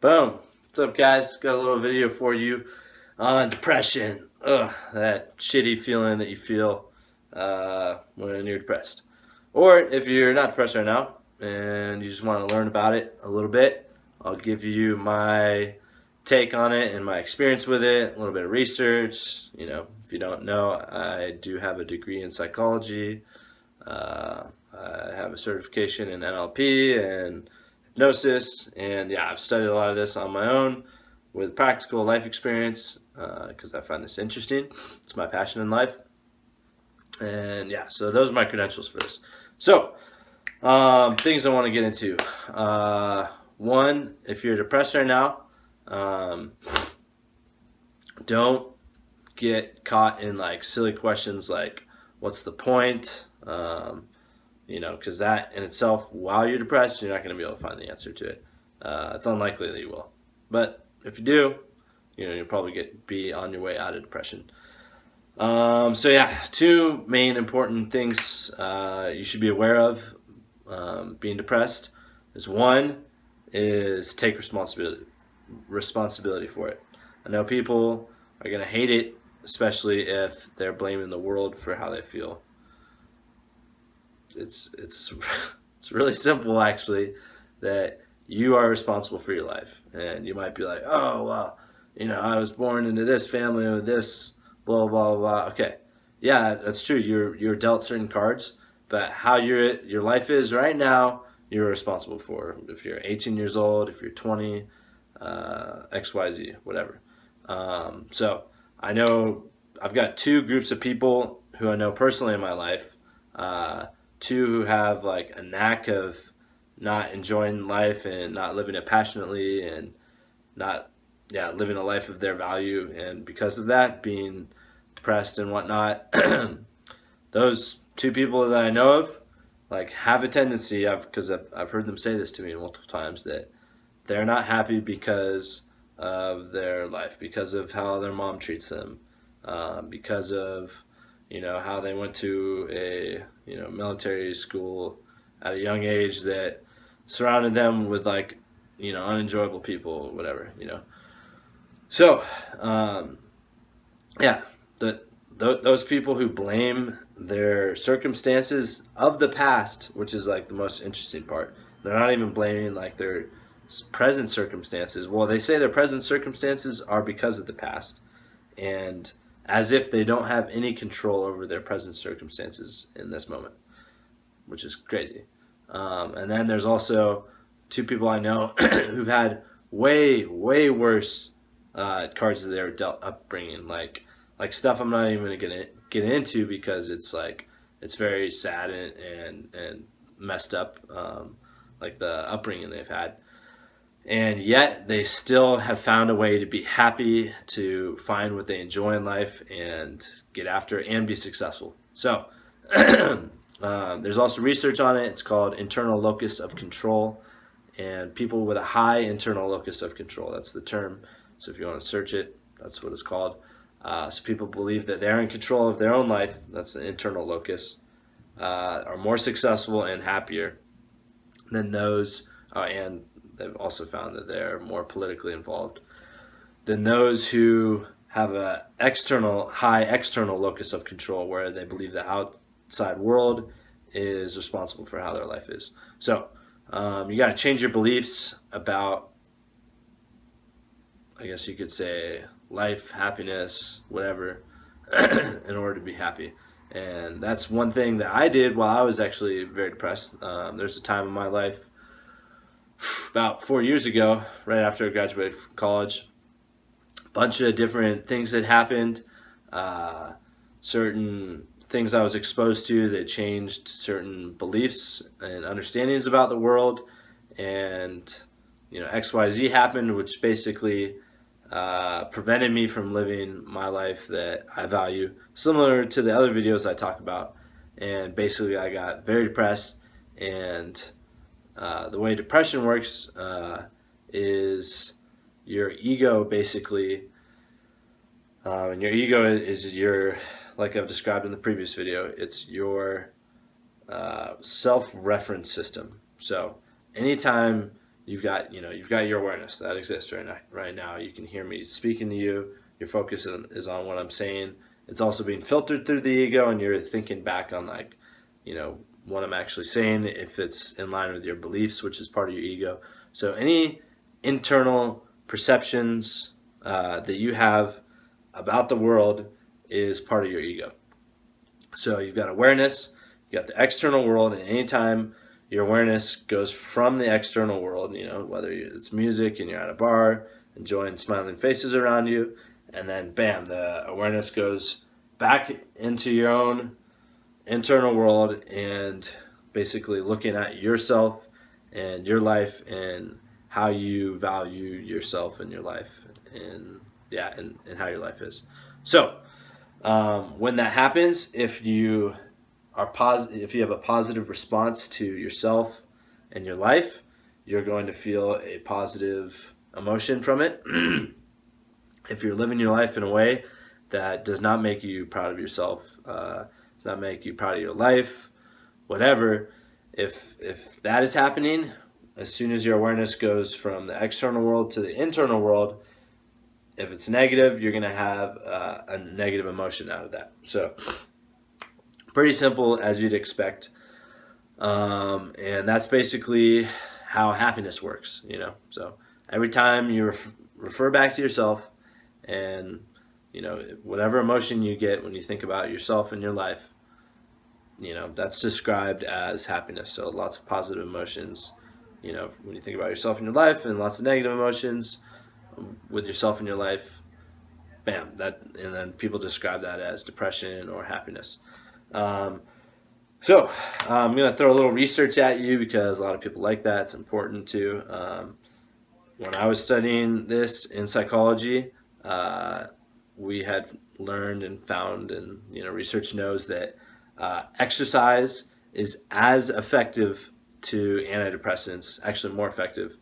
Boom. What's up, guys? Got a little video for you on depression. Ugh, that shitty feeling that you feel when you're depressed. Or if you're not depressed right now and you just want to learn about it a little bit, I'll give you my take on it and my experience with it, a little bit of research. If you don't know, I do have a degree in psychology. I have a certification in NLP and hypnosis, and yeah, I've studied a lot of this on my own with practical life experience because I find this interesting. It's my passion in life, and yeah, so those are my credentials for this. So, things I want to get into. One, if you're depressed right now, don't get caught in like silly questions like, what's the point? Because that in itself, while you're depressed, you're not going to be able to find the answer to it. It's unlikely that you will. But if you do, you'll probably be on your way out of depression. So yeah, two main important things you should be aware of being depressed is one is take responsibility for it. I know people are going to hate it, especially if they're blaming the world for how they feel. It's really simple, actually, that you are responsible for your life. And you might be like, oh, well, I was born into this family with this, blah, blah, blah. Okay, yeah, that's true. You're dealt certain cards, but how your life is right now, you're responsible for. If you're 18 years old, if you're 20, XYZ, whatever. So I know I've got two groups of people who I know personally in my life. Two who have like a knack of not enjoying life and not living it passionately and not living a life of their value, and because of that being depressed and whatnot. Those two people that I know of like have a tendency, because I've heard them say this to me multiple times, that they're not happy because of their life, because of how their mom treats them, because of how they went to a military school at a young age that surrounded them with like unenjoyable people, whatever. So yeah, those people who blame their circumstances of the past, which is like the most interesting part, they're not even blaming like their present circumstances. Well, they say their present circumstances are because of the past, and as if they don't have any control over their present circumstances in this moment, which is crazy. And then there's also two people I know who've had way worse cards that they were dealt upbringing, like stuff I'm not even gonna get into because it's very sad and messed up, like the upbringing they've had. And yet they still have found a way to be happy, to find what they enjoy in life and get after it and be successful. So there's also research on it. It's called internal locus of control, and people with a high internal locus of control, that's the term. So if you want to search it, that's what it's called. So people believe that they're in control of their own life, that's the internal locus, are more successful and happier than those, and they've also found that they're more politically involved than those who have a high external locus of control, where they believe the outside world is responsible for how their life is. So you got to change your beliefs about, I guess you could say, life, happiness, whatever, in order to be happy. And that's one thing that I did while I was actually very depressed. There's a time in my life about 4 years ago, right after I graduated from college, a bunch of different things had happened, certain things I was exposed to that changed certain beliefs and understandings about the world, and XYZ happened, which basically prevented me from living my life that I value, similar to the other videos I talk about. And basically I got very depressed, and the way depression works is your ego basically, and your ego is like I've described in the previous video, it's your self-reference system. So anytime you've got your awareness that exists right now. You can hear me speaking to you. Your focus is on what I'm saying. It's also being filtered through the ego, and you're thinking back on like, what I'm actually saying, if it's in line with your beliefs, which is part of your ego. So any internal perceptions that you have about the world is part of your ego. So you've got awareness, you got the external world, and anytime your awareness goes from the external world, whether it's music and you're at a bar enjoying smiling faces around you, and then bam, the awareness goes back into your own internal world and basically looking at yourself and your life and how you value yourself and your life and how your life is. So when that happens, if you if you have a positive response to yourself and your life, you're going to feel a positive emotion from it. If you're living your life in a way that does not make you proud of yourself, does not make you proud of your life, whatever, if that is happening, as soon as your awareness goes from the external world to the internal world, if it's negative, you're going to have a negative emotion out of that. So pretty simple, as you'd expect. And that's basically how happiness works, So every time you refer back to yourself and, whatever emotion you get when you think about yourself and your life, that's described as happiness. So lots of positive emotions, when you think about yourself and your life, and lots of negative emotions with yourself in your life, bam, and then people describe that as depression or happiness. So I'm going to throw a little research at you because a lot of people like that. It's important too. When I was studying this in psychology, we had learned and found, and research knows that exercise is as effective to antidepressants, actually more effective,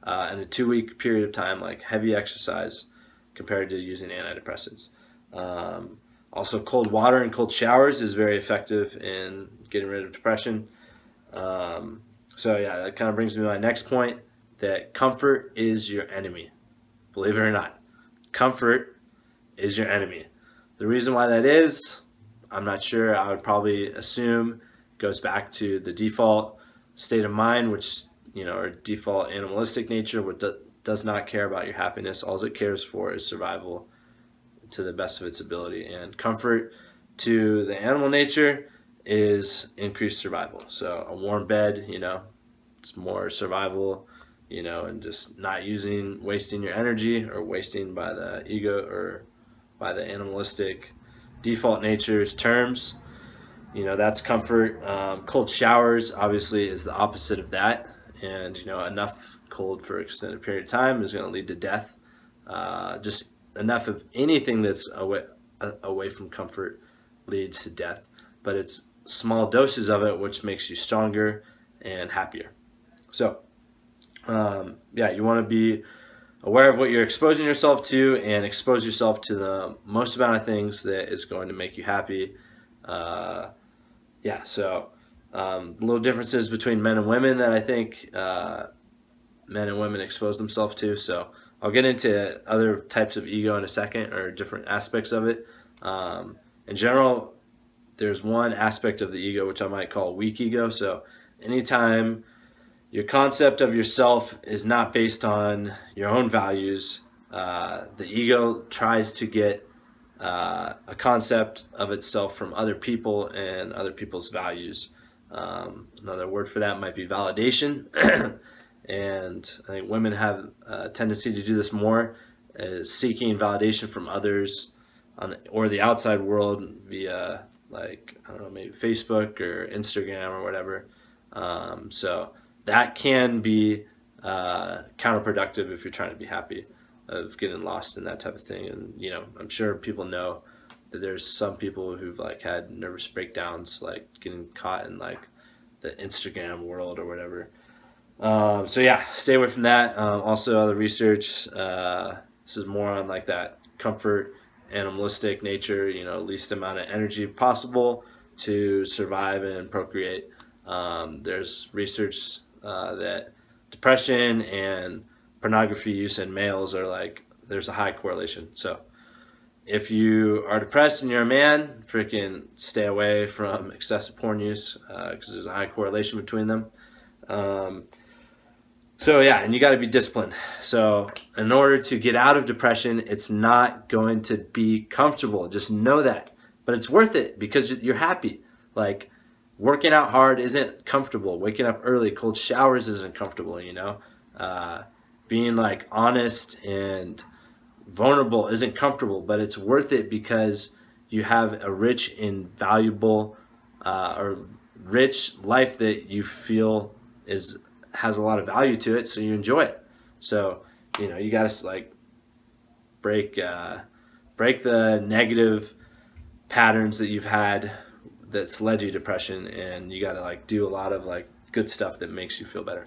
in a 2-week period of time, like heavy exercise, compared to using antidepressants. Also, cold water and cold showers is very effective in getting rid of depression. So yeah, that kind of brings me to my next point, that comfort is your enemy. Believe it or not, comfort is your enemy. The reason why that is, I'm not sure. I would probably assume goes back to the default state of mind, which, or default animalistic nature, which does not care about your happiness. All it cares for is survival to the best of its ability. And comfort to the animal nature is increased survival. So a warm bed, it's more survival, and just not wasting your energy, or wasting by the ego or by the animalistic default nature's terms. That's comfort. Cold showers obviously is the opposite of that. And, enough cold for an extended period of time is going to lead to death. Just enough of anything that's away from comfort leads to death. But it's small doses of it which makes you stronger and happier. So, you want to be aware of what you're exposing yourself to, and expose yourself to the most amount of things that is going to make you happy. Little differences between men and women that I think men and women expose themselves to. So I'll get into other types of ego in a second, or different aspects of it. In general, there's one aspect of the ego which I might call weak ego. So anytime your concept of yourself is not based on your own values, the ego tries to get a concept of itself from other people and other people's values. Another word for that might be validation. And I think women have a tendency to do this more, is seeking validation from others or the outside world via, maybe Facebook or Instagram or whatever. So that can be counterproductive if you're trying to be happy, of getting lost in that type of thing. And I'm sure people know that there's some people who've had nervous breakdowns, getting caught in the Instagram world or whatever. Stay away from that. Also, other research, this is more on that comfort, animalistic nature, least amount of energy possible to survive and procreate. There's research that depression and pornography use in males are like, there's a high correlation. So if you are depressed and you're a man, freaking stay away from excessive porn use because there's a high correlation between them. So yeah, and you got to be disciplined. So in order to get out of depression, it's not going to be comfortable. Just know that. But it's worth it because you're happy. Like working out hard isn't comfortable. Waking up early, cold showers isn't comfortable, you know? Being like honest and vulnerable isn't comfortable, but it's worth it because you have a rich and valuable or rich life that you feel has a lot of value to it, so you enjoy it. So you got to like break the negative patterns that you've had that's led you to depression, and you got to like do a lot of like good stuff that makes you feel better.